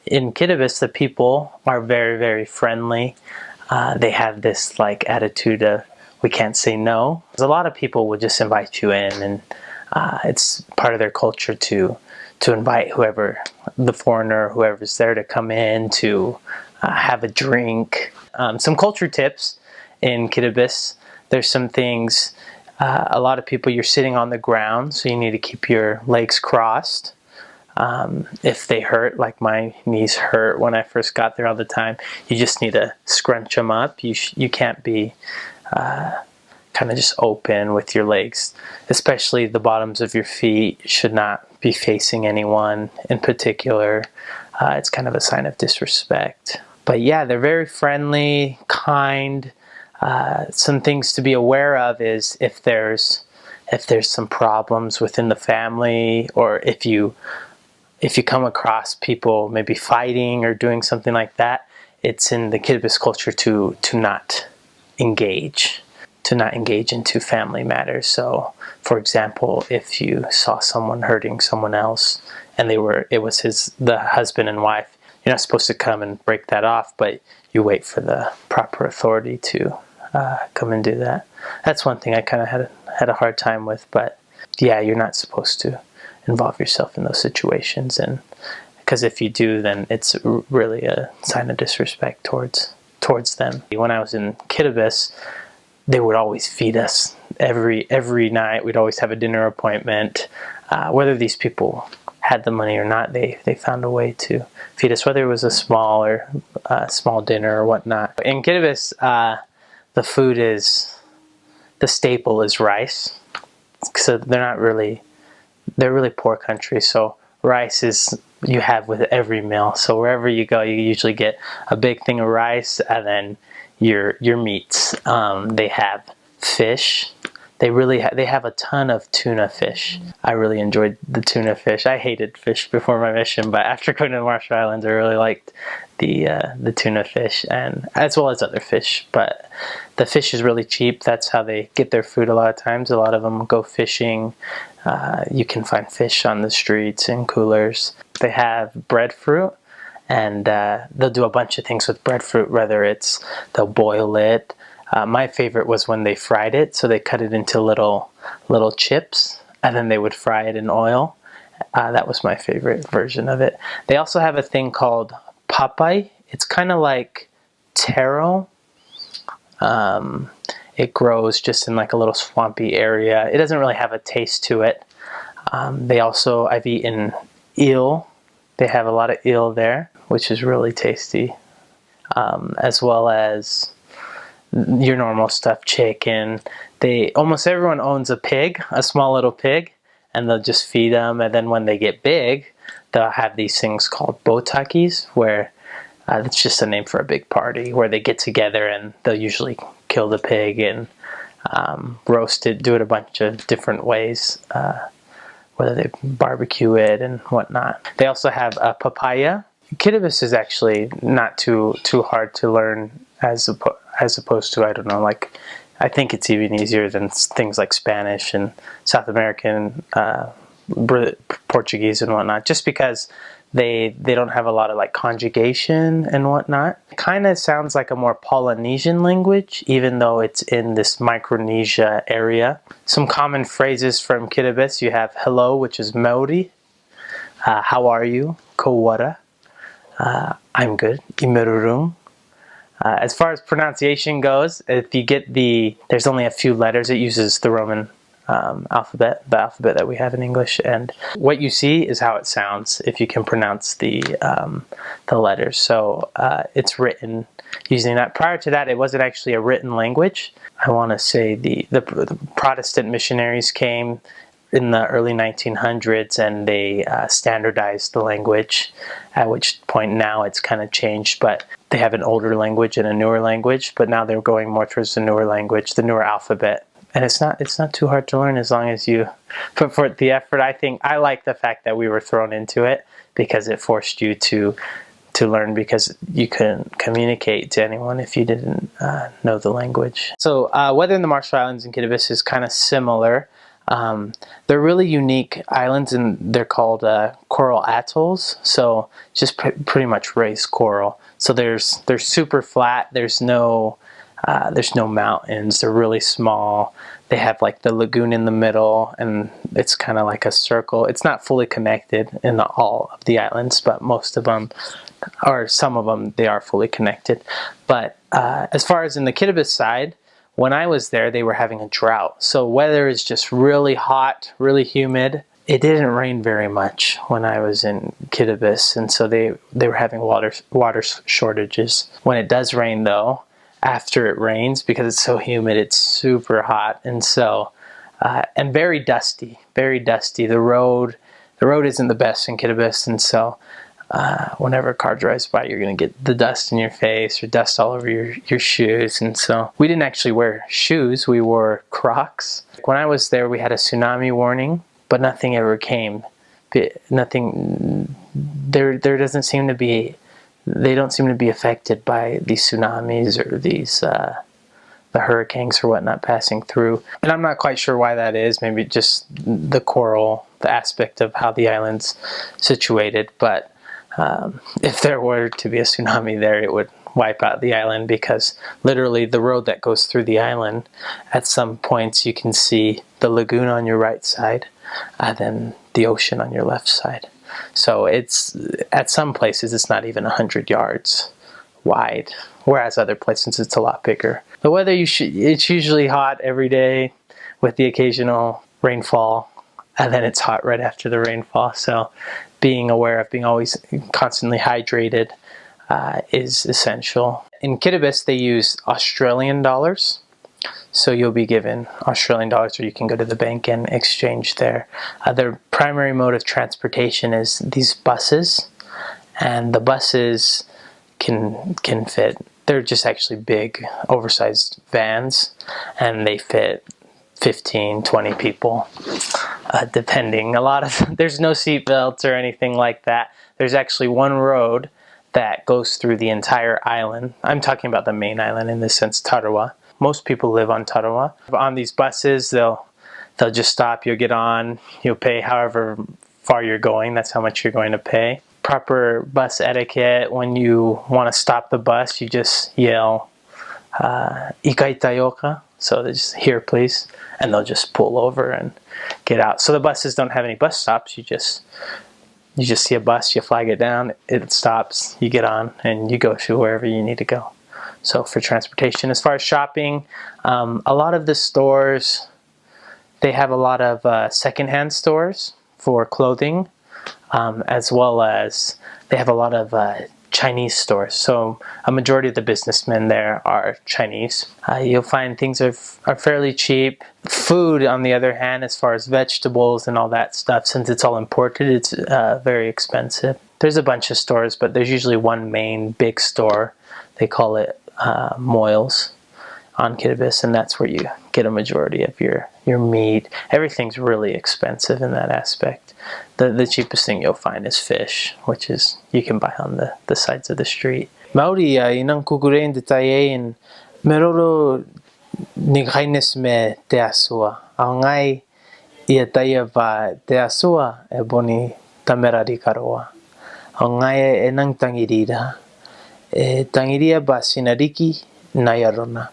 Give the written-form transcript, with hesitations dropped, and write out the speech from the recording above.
In Kiribati, the people are very, very friendly. They have this like attitude of we can't say no. A lot of people will just invite you in, and it's part of their culture to invite whoever, the foreigner, whoever's there to come in to have a drink. Some culture tips in Kiribati. There's some things. A lot of people, you're sitting on the ground, so you need to keep your legs crossed. If they hurt, like my knees hurt when I first got there all the time, you just need to scrunch them up. You can't be kind of just open with your legs, especially the bottoms of your feet should not be facing anyone in particular. It's kind of a sign of disrespect. But yeah, they're very friendly, kind. Some things to be aware of is if there's some problems within the family, or if you come across people maybe fighting or doing something like that, it's in the Kiribati culture to not engage into family matters. So, for example, if you saw someone hurting someone else and it was the husband and wife, you're not supposed to come and break that off, but you wait for the proper authority to come and do that. That's one thing I kind of had a hard time with, but yeah, you're not supposed to involve yourself in those situations, and because if you do, then it's really a sign of disrespect towards them. When I was in Kiribati, they would always feed us every night. We'd always have a dinner appointment. Whether these people had the money or not, they found a way to feed us, whether it was a small dinner or whatnot. In Kiribati, the food the staple is rice. So they're really poor country. So rice is you have with every meal. So wherever you go, you usually get a big thing of rice, and then your meats. They have fish. They have a ton of tuna fish. I really enjoyed the tuna fish. I hated fish before my mission, but after going to the Marshall Islands, I really liked the tuna fish, and as well as other fish. But the fish is really cheap. That's how they get their food a lot of times. A lot of them go fishing. You can find fish on the streets in coolers. They have breadfruit, and they'll do a bunch of things with breadfruit, whether it's they'll boil it. My favorite was when they fried it, so they cut it into little chips, and then they would fry it in oil. That was my favorite version of it. They also have a thing called papai. It's kind of like taro. It grows just in like a little swampy area. It doesn't really have a taste to it. I've eaten eel. They have a lot of eel there, which is really tasty. As well as your normal stuff, chicken. Almost everyone owns a pig, a small little pig, and they'll just feed them. And then when they get big, they'll have these things called botakis, where it's just a name for a big party, where they get together and they'll usually kill the pig and roast it, do it a bunch of different ways, whether they barbecue it and whatnot. They also have papaya. Kiribati is actually not too hard to learn as opposed to, I don't know, like I think it's even easier than things like Spanish and South American, Portuguese and whatnot, just because they don't have a lot of like conjugation and whatnot. It kind of sounds like a more Polynesian language, even though it's in this Micronesia area. Some common phrases from Kiribati: you have hello, which is Maori. How are you? Ko wara. I'm good. Imerurung. As far as pronunciation goes, if you get there's only a few letters. It uses the Roman alphabet, the alphabet that we have in English, and what you see is how it sounds if you can pronounce the letters. So it's written using that. Prior to that, it wasn't actually a written language. I want to say the Protestant missionaries came in the early 1900s, and they standardized the language, at which point now it's kind of changed. But they have an older language and a newer language, but now they're going more towards the newer language, the newer alphabet. And it's not too hard to learn as long as you put forth the effort. I like the fact that we were thrown into it, because it forced you to learn, because you couldn't communicate to anyone if you didn't know the language. So weather in the Marshall Islands and Kiribati is kind of similar. They're really unique islands, and they're called coral atolls. So just pretty much raised coral. So they're super flat. There's no mountains. They're really small. They have like the lagoon in the middle, and it's kind of like a circle. It's not fully connected in all of the islands, but most of them, or some of them, they are fully connected. But as far as in the Kiribati side, when I was there, they were having a drought. So weather is just really hot, really humid. It didn't rain very much when I was in Kiribati, and so they were having water shortages. When it does rain, though, after it rains, because it's so humid, it's super hot, and so and very dusty, very dusty. The road isn't the best in Kiribati, and so whenever a car drives by, you're going to get the dust in your face or dust all over your shoes. And so we didn't actually wear shoes, we wore Crocs. When I was there, we had a tsunami warning, but nothing ever came. Nothing, there doesn't seem to be, they don't seem to be affected by these tsunamis or these the hurricanes or whatnot passing through. And I'm not quite sure why that is. Maybe just the coral, the aspect of how the island's situated. But if there were to be a tsunami there, it would wipe out the island, because literally the road that goes through the island, at some points you can see the lagoon on your right side, and then the ocean on your left side. So it's, at some places it's not even 100 yards wide, whereas other places it's a lot bigger. The weather, it's usually hot every day with the occasional rainfall, and then it's hot right after the rainfall. So being aware of being always constantly hydrated is essential. In Kiribati, they use Australian dollars. So you'll be given Australian dollars, or you can go to the bank and exchange there. Their primary mode of transportation is these buses, and the buses can fit. They're just actually big, oversized vans, and they fit 15, 20 people, depending. There's no seat belts or anything like that. There's actually one road that goes through the entire island. I'm talking about the main island, in this sense, Tarawa. Most people live on Tarawa. On these buses, they'll just stop, you'll get on, you'll pay however far you're going, that's how much you're going to pay. Proper bus etiquette: when you want to stop the bus, you just yell, "Ikai tayoka," so they just, "Here please," and they'll just pull over and get out. So the buses don't have any bus stops. You just see a bus, you flag it down, it stops, you get on, and you go to wherever you need to go. So for transportation. As far as shopping, a lot of the stores, they have a lot of secondhand stores for clothing, as well as they have a lot of Chinese stores. So a majority of the businessmen there are Chinese. You'll find things are fairly cheap. Food, on the other hand, as far as vegetables and all that stuff, since it's all imported, it's very expensive. There's a bunch of stores, but there's usually one main big store. They call it Moyles on Kiribati, and that's where you get a majority of your meat. Everything's really expensive in that aspect. The cheapest thing you'll find is fish, which is you can buy on the sides of the street. Maori inang kukurein detayein meroro nighaines me te asua. Angai ia taia va te asua e boni tamerari karoa. Angai e nang tangirira. E tangiria ba sinariki nayarona.